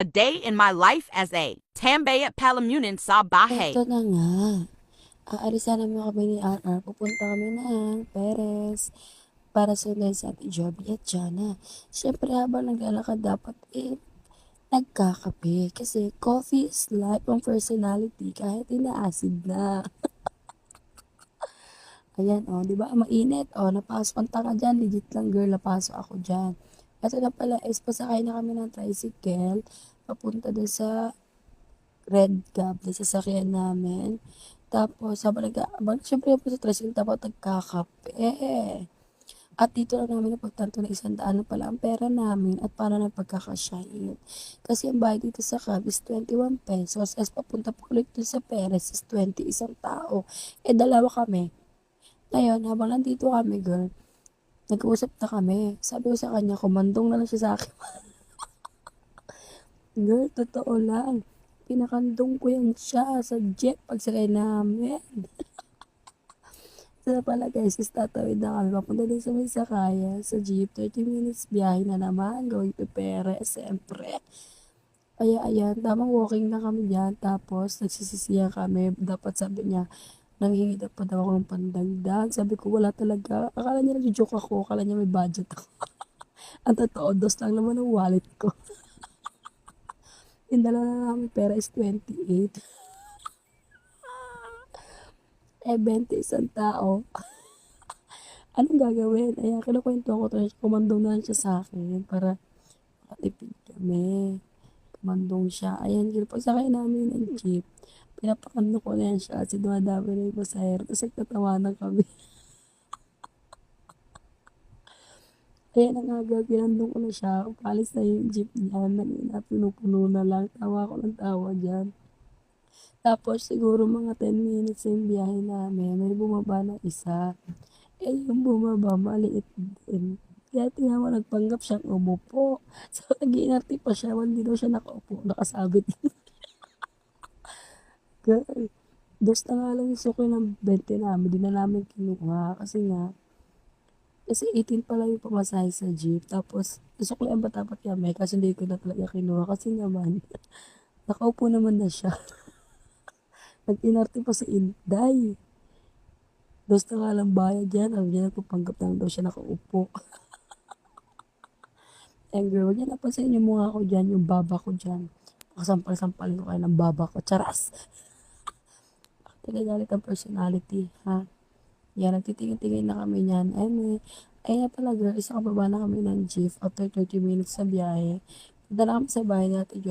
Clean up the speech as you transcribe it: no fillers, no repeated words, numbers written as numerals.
A day in my life as a Tambay at Palamunin sa bahay. Eto na nga. Aalis na naman kami ni RR. Pupunta kami ng Perez para sundan si Ate Joby at Jana. Siyempre habang naglalakad dapat nagkakape. Kasi coffee is life ang personality kahit ina-acid na. Ayan, di ba? Mainit. Napasok ang tanga dyan. Legit lang, girl. Napasok ako dyan. Ito na pala is pasakay na kami ng tricycle papunta dun sa Red Cab na sasakyan namin. Tapos, syempre po sa tricycle, dapat nagkakape. At dito lang namin napagtanto na 100 na pala ang pera namin at paano nagpagkakasyahin. Kasi ang bayad dito sa cab is 21 pesos. As papunta po ulit dun sa Perez is 20 isang tao. Dalawa kami. Ngayon, habang nandito kami, girl, nag-uusap na kami. Sabi ko sa kanya, kumandong na lang siya sa akin. Girl, totoo lang. Pinakandong ko yan siya sa jeep pagsakay namin. So pala guys, is tatawid na kami. Papunta din sa may sakaya, sa jeep. 30 minutes biyahe na naman. Going to Perez, siyempre. Kaya ayan, tamang walking na kami dyan. Tapos nagsisisiya kami. Dapat sabi niya, nanghingi na pa daw ako ng pandagdag. Sabi ko, wala talaga. Akala niya nag-joke ako. Akala niya may budget ako. Ang totoo, dos lang naman ang wallet ko. Yung dala na namin pera is 28. 20 isang tao. Anong gagawin? Ayan, kinukwento ko to. Kumandong na lang siya sa akin para makatipid kami. Kumandong siya. Ayan, pagsakay namin ng jeep, pinapakando ko na yan siya kasi dumadami na yung pasahero. Tapos nagtatawanan kami. Ayan ang aga, pinandong ko na siya. Palis na yung jeep niya. Nanina, pinupuno na lang. Tawa ko ng tawa dyan. Tapos siguro mga 10 minutes yung biyahe namin. May bumaba na isa. Yung bumaba, maliit din. Kaya tingnan mo, nagpanggap siyang umupo. So, nag-iinarte pa siya. Hindi daw siya nakaupo. Nakasabit. Girl, dos na nga lang yung suki ng 20 namin. Di na namin kinuha. Kasi 18 pala yung pamasahe sa jeep. Tapos, suklian ba dapat kami? Kasi hindi ko na talaga kinuha. Kasi naman, nakaupo naman na siya. Nag-inarte pa si Inday. Dos na nga lang bayad yan. Ang yan, nagpapanggap lang daw siya nakaupo. And girl, wag niya napansin yung mukha ko dyan, yung baba ko dyan. Pakasampal-sampalin ko kayo ng baba ko. Charas! Tagagalit ang personality, ha? Yan, nagtitingin-tingin na kami niyan. Ay na pala girl, isa kababa na kami ng jeep after 30 minutes sa biyahe. Punta na kami sa bahay natin,